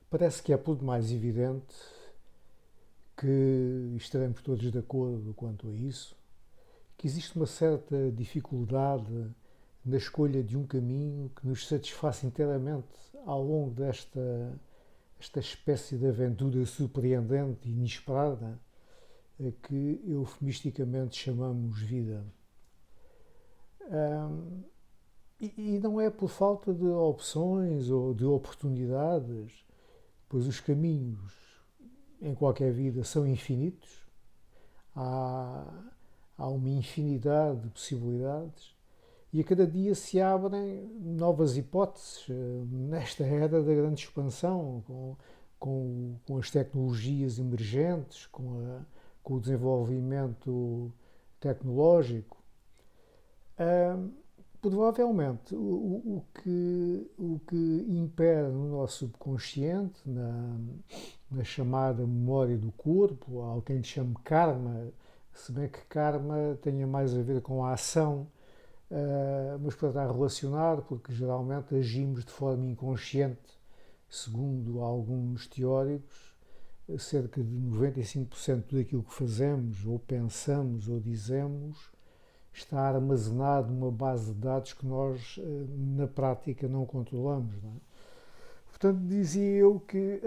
Parece que é por demais evidente que estaremos todos de acordo quanto a isso, que existe uma certa dificuldade na escolha de um caminho que nos satisfaça inteiramente ao longo esta espécie de aventura surpreendente e inesperada que eufemisticamente chamamos vida. E não é por falta de opções ou de oportunidades, pois os caminhos em qualquer vida são infinitos, há, há uma infinidade de possibilidades e a cada dia se abrem novas hipóteses nesta era da grande expansão, com as tecnologias emergentes, com o desenvolvimento tecnológico. Provavelmente o que impera no nosso subconsciente, na chamada memória do corpo, há quem lhe chame karma, se bem que karma tenha mais a ver com a ação, mas para estar relacionado, porque geralmente agimos de forma inconsciente, segundo alguns teóricos, cerca de 95% daquilo que fazemos, ou pensamos, ou dizemos, está armazenado numa base de dados que nós, na prática, não controlamos. Não é? Portanto, dizia eu que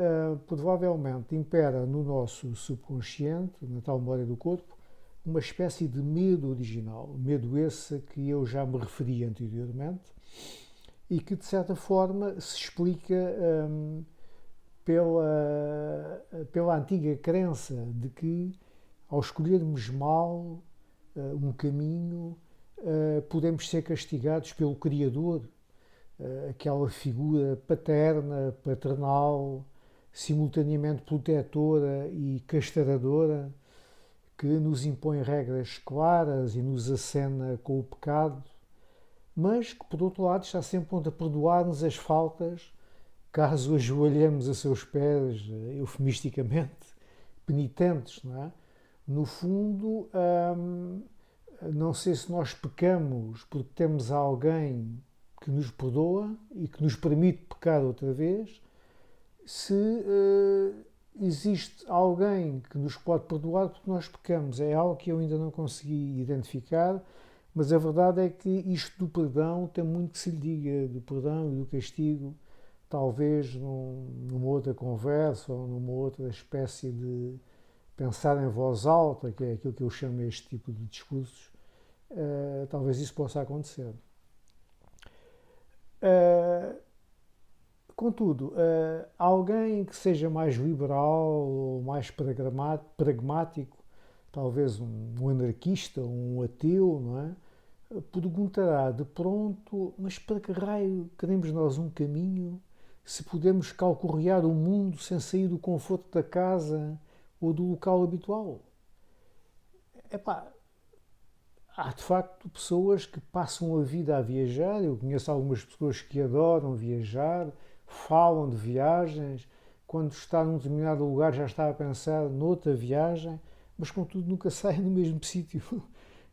provavelmente impera no nosso subconsciente, na tal memória do corpo, uma espécie de medo original, medo esse a que eu já me referi anteriormente e que, de certa forma, se explica pela antiga crença de que, ao escolhermos mal um caminho, podemos ser castigados pelo Criador, aquela figura paterna, paternal, simultaneamente protetora e castradora, que nos impõe regras claras e nos acena com o pecado, mas que, por outro lado, está sempre pronto a perdoar-nos as faltas, caso ajoelhemos a seus pés, eufemisticamente, penitentes, não é? No fundo, não sei se nós pecamos porque temos alguém que nos perdoa e que nos permite pecar outra vez, se existe alguém que nos pode perdoar porque nós pecamos. É algo que eu ainda não consegui identificar, mas a verdade é que isto do perdão tem muito que se lhe diga, do perdão e do castigo, talvez numa outra conversa ou numa outra espécie de pensar em voz alta, que é aquilo que eu chamo este tipo de discursos, talvez isso possa acontecer. Contudo, alguém que seja mais liberal ou mais pragmático, talvez um anarquista, um ateu, não é? Perguntará de pronto, mas para que raio queremos nós um caminho se podemos calcorrear o mundo sem sair do conforto da casa ou do local habitual? Epá, há de facto pessoas que passam a vida a viajar. Eu conheço algumas pessoas que adoram viajar, falam de viagens, quando está num determinado lugar já está a pensar noutra viagem, mas contudo nunca saem do mesmo sítio.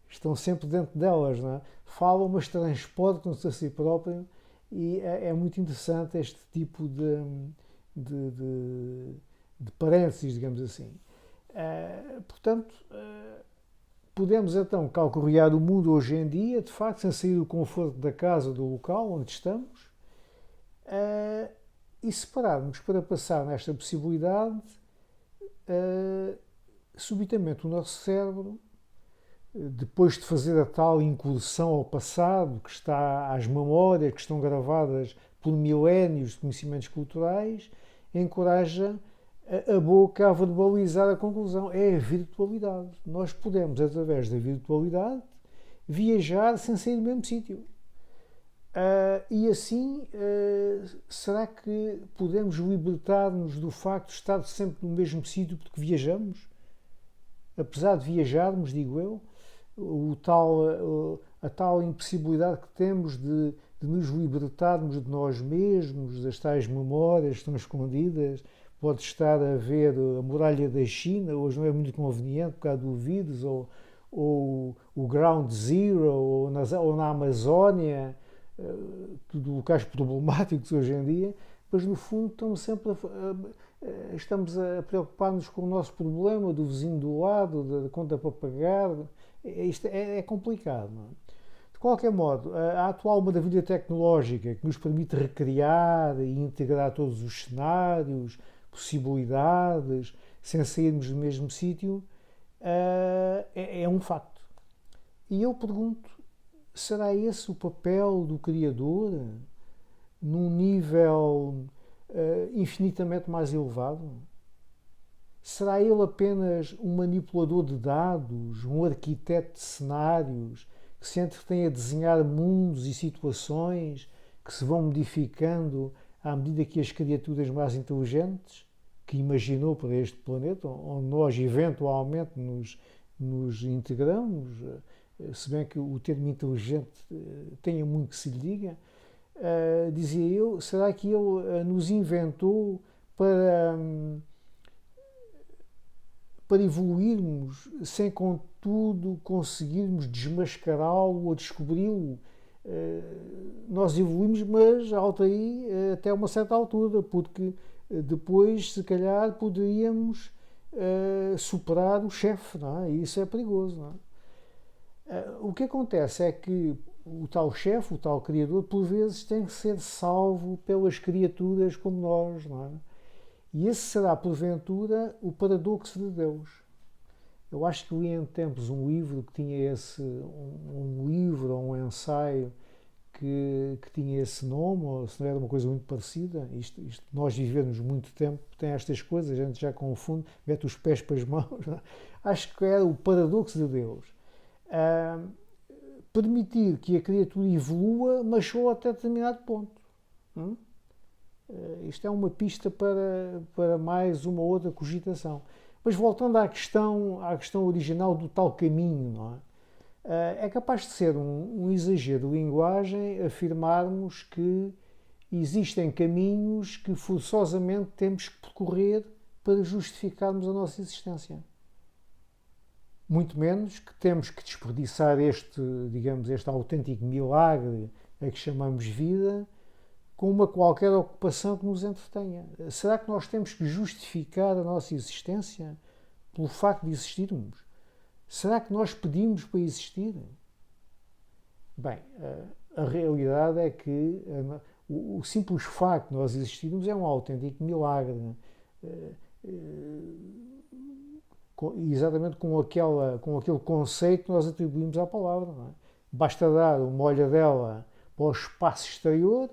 Estão sempre dentro delas, não é? Falam, mas transportam-se a si próprio e é muito interessante este tipo de, de, de parênteses, digamos assim. Portanto, podemos então calcorrear o mundo hoje em dia, de facto, sem sair do conforto da casa, do local onde estamos, e se pararmos para passar nesta possibilidade, subitamente o nosso cérebro, depois de fazer a tal incursão ao passado, que está às memórias, que estão gravadas por milénios de conhecimentos culturais, encoraja a boca a verbalizar a conclusão. É a virtualidade. Nós podemos, através da virtualidade, viajar sem sair do mesmo sítio. E assim, será que podemos libertar-nos do facto de estar sempre no mesmo sítio porque viajamos? Apesar de viajarmos, digo eu, a tal impossibilidade que temos de nos libertarmos de nós mesmos, das tais memórias que estão escondidas. Pode estar a ver a muralha da China, hoje não é muito conveniente por causa do vírus, ou o Ground Zero, ou na Amazónia, tudo locais problemáticos hoje em dia, mas no fundo estamos a preocupar-nos com o nosso problema, do vizinho do lado, da conta para pagar. Isto é complicado. Não é? De qualquer modo, a atual maravilha tecnológica que nos permite recriar e integrar todos os cenários, possibilidades, sem sairmos do mesmo sítio, é um facto. E eu pergunto, será esse o papel do Criador num nível infinitamente mais elevado? Será ele apenas um manipulador de dados, um arquiteto de cenários que se entretém a desenhar mundos e situações que se vão modificando à medida que as criaturas mais inteligentes que imaginou para este planeta, onde nós eventualmente nos integramos, se bem que o termo inteligente tenha muito que se lhe diga, dizia eu, será que ele nos inventou para evoluirmos sem, contudo, conseguirmos desmascará-lo ou descobri-lo? Nós evoluímos, mas até uma certa altura, porque depois, se calhar, poderíamos superar o chefe, não é? E isso é perigoso, não é? O que acontece é que o tal chefe, o tal criador, por vezes tem que ser salvo pelas criaturas como nós, não é? E esse será, porventura, o paradoxo de Deus. Eu acho que li em tempos um livro que tinha um livro ou um ensaio que tinha esse nome, ou se não era uma coisa muito parecida. Isto, nós vivemos muito tempo, tem estas coisas, a gente já confunde, mete os pés para as mãos. Não é? Acho que era o paradoxo de Deus. Permitir que a criatura evolua, mas só até determinado ponto. Isto é uma pista para mais uma outra cogitação. Mas voltando à questão original do tal caminho, não é? É capaz de ser um exagero de linguagem afirmarmos que existem caminhos que forçosamente temos que percorrer para justificarmos a nossa existência. Muito menos que temos que desperdiçar este autêntico milagre a que chamamos vida com uma qualquer ocupação que nos entretenha. Será que nós temos que justificar a nossa existência pelo facto de existirmos? Será que nós pedimos para existir? Bem, a realidade é que o simples facto de nós existirmos é um autêntico milagre. Exatamente com aquele conceito que nós atribuímos à palavra. Não é? Basta dar uma olhadela para o espaço exterior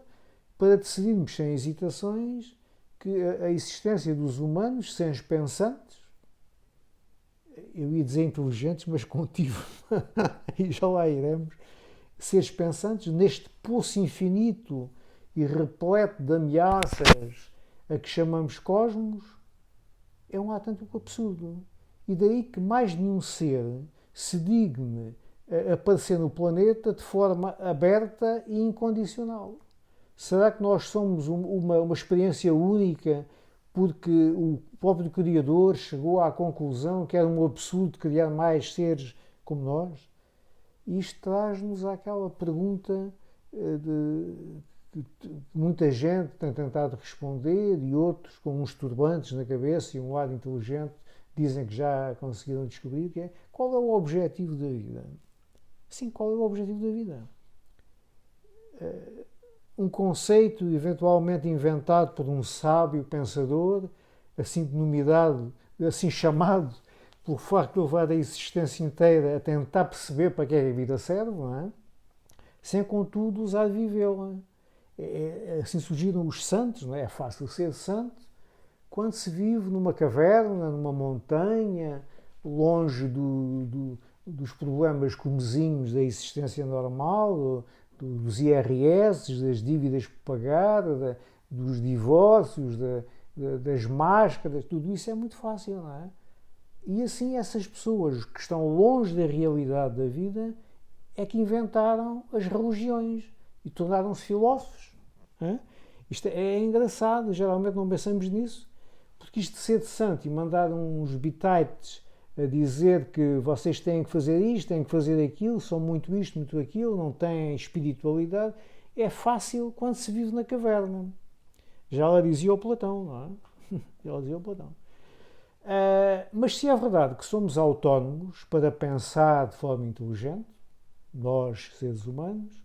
para decidirmos sem hesitações que a existência dos humanos, seres pensantes, eu ia dizer inteligentes, mas contigo, e já lá iremos, seres pensantes neste poço infinito e repleto de ameaças a que chamamos cosmos, é um autêntico absurdo. E daí que mais nenhum ser se digne a aparecer no planeta de forma aberta e incondicional. Será que nós somos uma experiência única porque o próprio Criador chegou à conclusão que era um absurdo criar mais seres como nós? Isto traz-nos àquela pergunta que muita gente tem tentado responder e outros com uns turbantes na cabeça e um lado inteligente dizem que já conseguiram descobrir, que é: qual é o objetivo da vida? Sim, qual é o objetivo da vida? Um conceito eventualmente inventado por um sábio pensador, assim denominado, assim chamado, pelo facto de levar a existência inteira a tentar perceber para que é que a vida serve, não é? Sem, contudo, usar vivê-la. Assim surgiram os santos, não é? É fácil ser santo quando se vive numa caverna, numa montanha, longe dos problemas comezinhos da existência normal, dos IRS, das dívidas por pagar, dos divórcios, das máscaras, tudo isso é muito fácil, não é? E assim essas pessoas que estão longe da realidade da vida é que inventaram as religiões e tornaram-se filósofos. Não é? Isto é engraçado, geralmente não pensamos nisso, porque isto de ser de santo e mandar uns bitites a dizer que vocês têm que fazer isto, têm que fazer aquilo, são muito isto, muito aquilo, não têm espiritualidade, é fácil quando se vive na caverna. Já lá dizia o Platão, não é? Já lá dizia o Platão. Mas se é verdade que somos autónomos para pensar de forma inteligente, nós, seres humanos,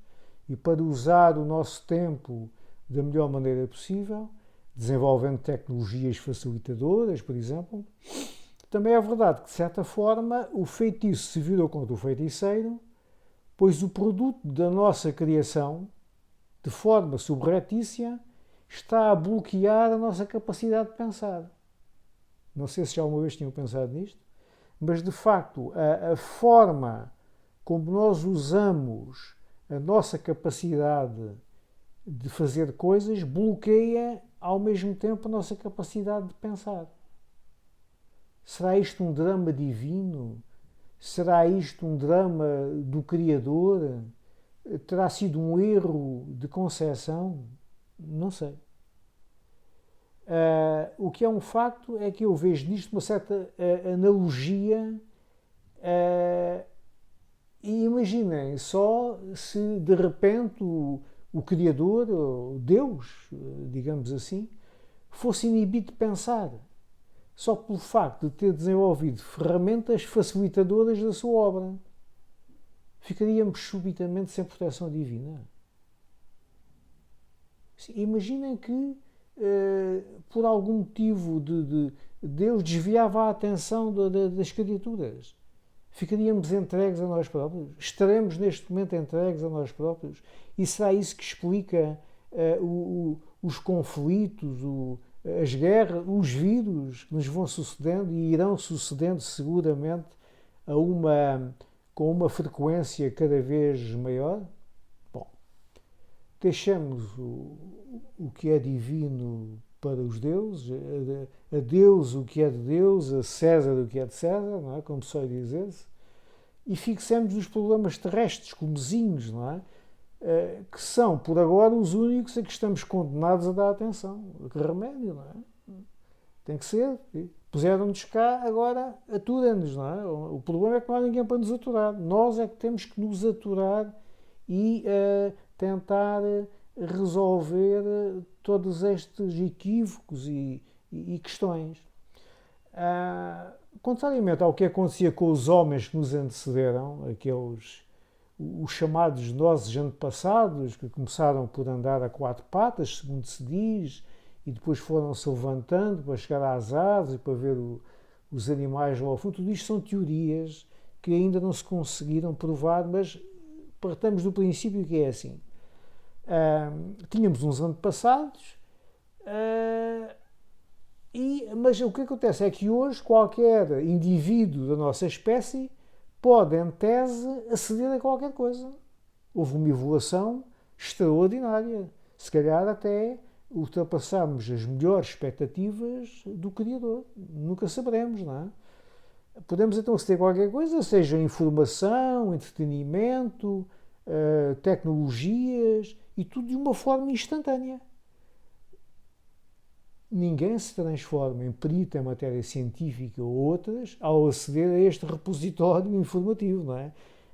e para usar o nosso tempo da melhor maneira possível, desenvolvendo tecnologias facilitadoras, por exemplo, também é verdade que, de certa forma, o feitiço se virou contra o feiticeiro, pois o produto da nossa criação, de forma subreptícia, está a bloquear a nossa capacidade de pensar. Não sei se já uma vez tinham pensado nisto, mas de facto a forma como nós usamos a nossa capacidade de fazer coisas bloqueia ao mesmo tempo a nossa capacidade de pensar. Será isto um drama divino? Será isto um drama do Criador? Terá sido um erro de concepção? Não sei. O que é um facto é que eu vejo nisto uma certa analogia e imaginem só se de repente o Criador, o Deus, digamos assim, fosse inibido de pensar, só pelo facto de ter desenvolvido ferramentas facilitadoras da sua obra. Ficaríamos subitamente sem proteção divina. Imaginem que por algum motivo Deus desviava a atenção das criaturas. Ficaríamos entregues a nós próprios? Estaremos neste momento entregues a nós próprios? E será isso que explica os conflitos, as guerras, os vírus que nos vão sucedendo e irão sucedendo seguramente com uma frequência cada vez maior? Bom, deixamos o que é divino para os deuses, a Deus o que é de Deus, a César o que é de César, não é? Como só dizer-se, e fixemos nos problemas terrestres, comezinhos, não é? Que são, por agora, os únicos a que estamos condenados a dar atenção. Que remédio, não é? Tem que ser. Puseram-nos cá, agora aturem-nos, não é? O problema é que não há ninguém para nos aturar. Nós é que temos que nos aturar e tentar resolver todos estes equívocos e questões. Contrariamente ao que acontecia com os homens que nos antecederam, os chamados nossos antepassados, que começaram por andar a quatro patas, segundo se diz, e depois foram-se levantando para chegar às asas e para ver os animais lá ao fundo. Tudo isto são teorias que ainda não se conseguiram provar, mas partamos do princípio que é assim. Tínhamos uns antepassados, mas o que acontece é que hoje qualquer indivíduo da nossa espécie pode, em tese, aceder a qualquer coisa. Houve uma evolução extraordinária. Se calhar até ultrapassamos as melhores expectativas do Criador. Nunca saberemos, não é? Podemos então aceder a qualquer coisa, seja informação, entretenimento, tecnologias, e tudo de uma forma instantânea. Ninguém se transforma em perito em matéria científica ou outras ao aceder a este repositório informativo, não é?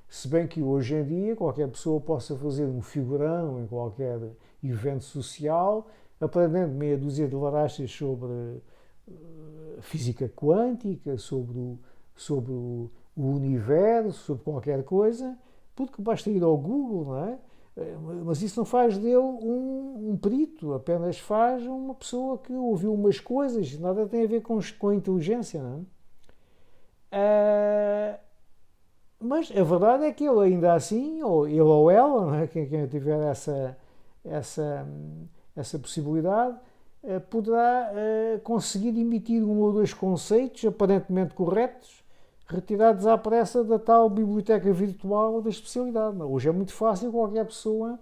Se bem que hoje em dia qualquer pessoa possa fazer um figurão em qualquer evento social, aprendendo meia dúzia de larachas sobre física quântica, sobre o universo, sobre qualquer coisa, porque basta ir ao Google, não é? Mas isso não faz dele um perito, apenas faz uma pessoa que ouviu umas coisas, nada tem a ver com a inteligência, não é? Mas a verdade é que ele ainda assim, ou ele ou ela, não é? Quem tiver essa possibilidade, poderá conseguir emitir um ou dois conceitos aparentemente corretos, retirados à pressa da tal biblioteca virtual da especialidade. Hoje é muito fácil qualquer pessoa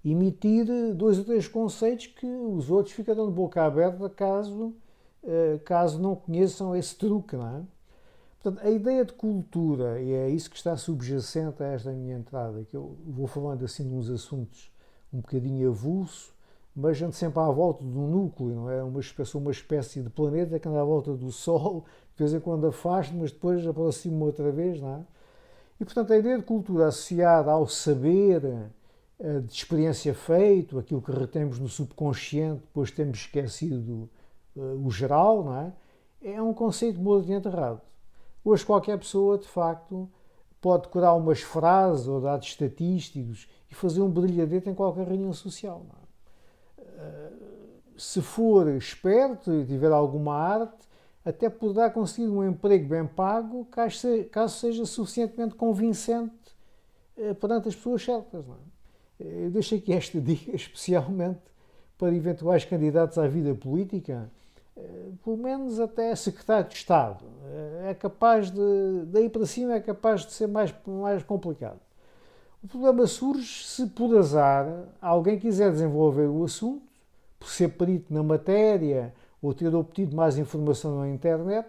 emitir dois ou três conceitos que os outros ficarão de boca aberta caso não conheçam esse truque, não é? Portanto, a ideia de cultura, e é isso que está subjacente a esta minha entrada, que eu vou falando assim de uns assuntos um bocadinho avulso, mas ando sempre à volta do núcleo, não é? Uma espécie de planeta que anda à volta do Sol, de vez em quando afasta, mas depois aproxima outra vez, não é? E, portanto, a ideia de cultura associada ao saber, de experiência feito, aquilo que retemos no subconsciente, depois temos esquecido o geral, não é? É um conceito moderamente errado. Hoje qualquer pessoa, de facto, pode decorar umas frases ou dados estatísticos e fazer um brilhadete em qualquer reunião social. Não é? Se for esperto e tiver alguma arte, até poderá conseguir um emprego bem pago, caso seja suficientemente convincente perante as pessoas certas. Não é? Eu deixo aqui esta dica especialmente para eventuais candidatos à vida política, pelo menos até secretário de Estado. É capaz de, daí para cima, é capaz de ser mais complicado. O problema surge se, por azar, alguém quiser desenvolver o assunto, por ser perito na matéria ou ter obtido mais informação na internet,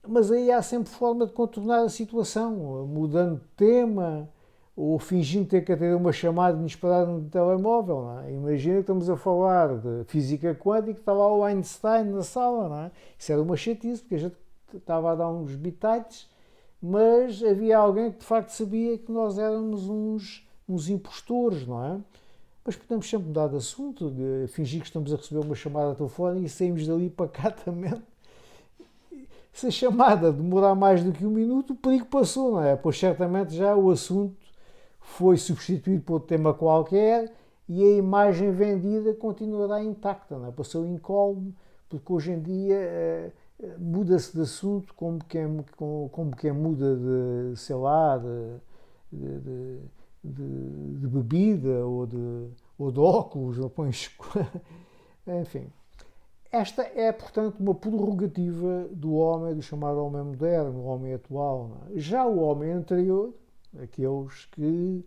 mas aí há sempre forma de contornar a situação, mudando de tema ou fingindo ter que atender uma chamada inesperada no telemóvel. Não é? Imagina que estamos a falar de física quântica e está lá o Einstein na sala. Não é? Isso era uma chatice, porque a gente estava a dar uns bitites, mas havia alguém que de facto sabia que nós éramos uns impostores, não é? Mas podemos sempre mudar de assunto, de fingir que estamos a receber uma chamada telefónica e saímos dali pacatamente. Se a chamada demorar mais do que 1 minuto, o perigo passou, não é? Pois certamente já o assunto foi substituído por outro tema qualquer e a imagem vendida continuará intacta, não é? Passou incólume, porque hoje em dia muda-se de assunto como quem muda de, sei lá, de bebida ou de óculos, ou pões... enfim. Esta é, portanto, uma prerrogativa do homem, do chamado homem moderno, o homem atual. Não é? Já o homem anterior, aqueles que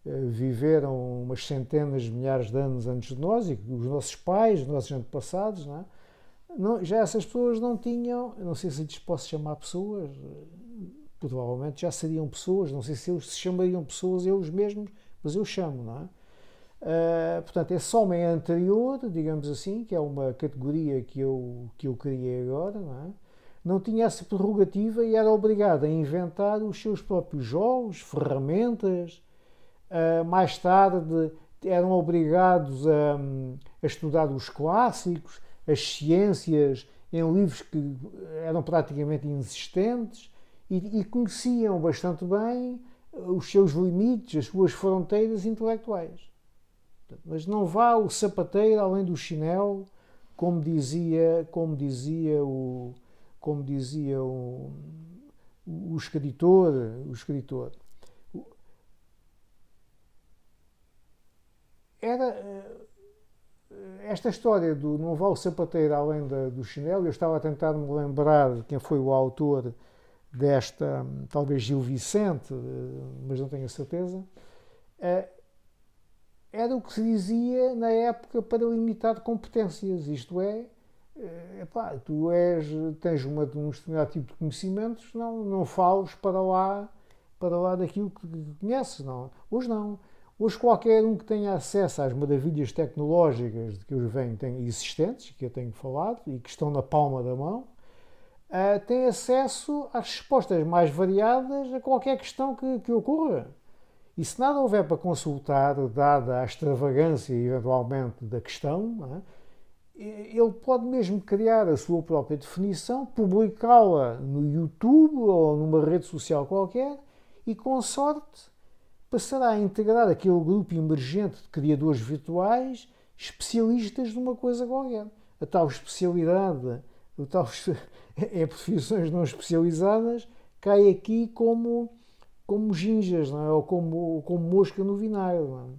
viveram umas centenas de milhares de anos antes de nós, e os nossos pais, os nossos antepassados, não é? Não, já essas pessoas não tinham, não sei se lhes posso chamar pessoas, provavelmente já seriam pessoas, não sei se eles se chamariam pessoas eles mesmos, mas eu chamo, não é? Portanto, esse homem anterior, digamos assim, que é uma categoria que eu criei agora, não tinha essa prerrogativa e era obrigado a inventar os seus próprios jogos, ferramentas. Mais tarde eram obrigados a estudar os clássicos, as ciências em livros que eram praticamente inexistentes e conheciam bastante bem os seus limites, as suas fronteiras intelectuais. Mas não vá o sapateiro além do chinelo, como dizia o escritor. Era esta história do não vá o sapateiro além do chinelo. Eu estava a tentar me lembrar de quem foi o autor desta, talvez Gil Vicente, mas não tenho a certeza. Era o que se dizia na época para limitar competências, isto é, tu tens um determinado tipo de conhecimentos, não fales para lá daquilo que conheces, não. Hoje não. Hoje qualquer um que tenha acesso às maravilhas tecnológicas de que eu venho existentes, que eu tenho falado e que estão na palma da mão, tem acesso às respostas mais variadas a qualquer questão que ocorra. E se nada houver para consultar, dada a extravagância, eventualmente, da questão, ele pode mesmo criar a sua própria definição, publicá-la no YouTube ou numa rede social qualquer e, com sorte, passará a integrar aquele grupo emergente de criadores virtuais especialistas numa coisa qualquer. A tal especialidade, em profissões não especializadas, cai aqui como gingas, não é? Ou como mosca no vinagre. Não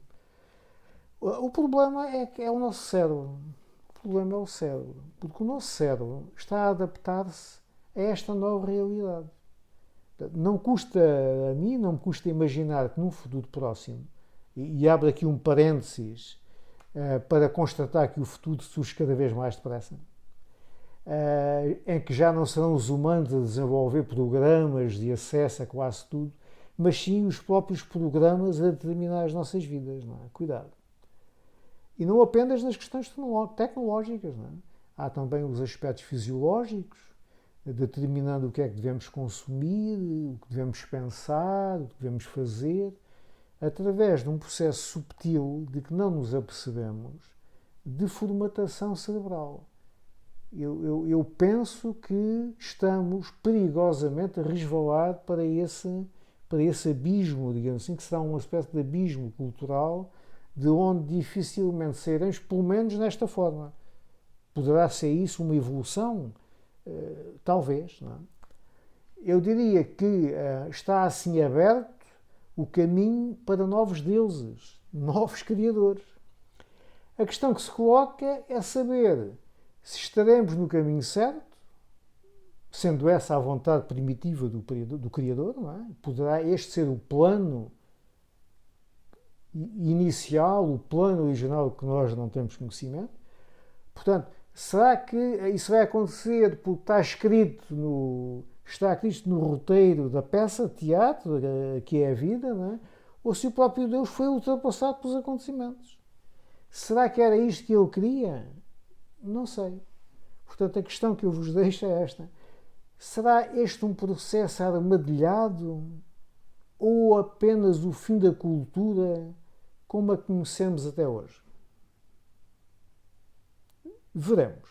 é? O problema é o nosso cérebro. O problema é o cérebro. Porque o nosso cérebro está a adaptar-se a esta nova realidade. Não custa a mim, não me custa imaginar que num futuro próximo, e abro aqui um parênteses para constatar que o futuro surge cada vez mais depressa, em que já não serão os humanos a desenvolver programas de acesso a quase tudo, mas sim os próprios programas a determinar as nossas vidas. Não é? Cuidado. E não apenas nas questões tecnológicas. Não é? Há também os aspectos fisiológicos, determinando o que é que devemos consumir, o que devemos pensar, o que devemos fazer. através de um processo subtil de que não nos apercebemos de formatação cerebral. Eu penso que estamos perigosamente a resvalar para esse abismo, digamos assim, que será uma espécie de abismo cultural de onde dificilmente sairemos, pelo menos nesta forma. Poderá ser isso uma evolução? Talvez, não é? Eu diria que está assim aberto o caminho para novos deuses, novos criadores. A questão que se coloca é saber se estaremos no caminho certo, sendo essa a vontade primitiva do Criador, não é? Poderá este ser o plano inicial, o plano original que nós não temos conhecimento. Portanto, será que isso vai acontecer porque está escrito no roteiro da peça de teatro, que é a vida, não é? Ou se o próprio Deus foi ultrapassado pelos acontecimentos? Será que era isto que ele queria? Não sei. Portanto, a questão que eu vos deixo é esta. Será este um processo armadilhado ou apenas o fim da cultura como a conhecemos até hoje? Veremos.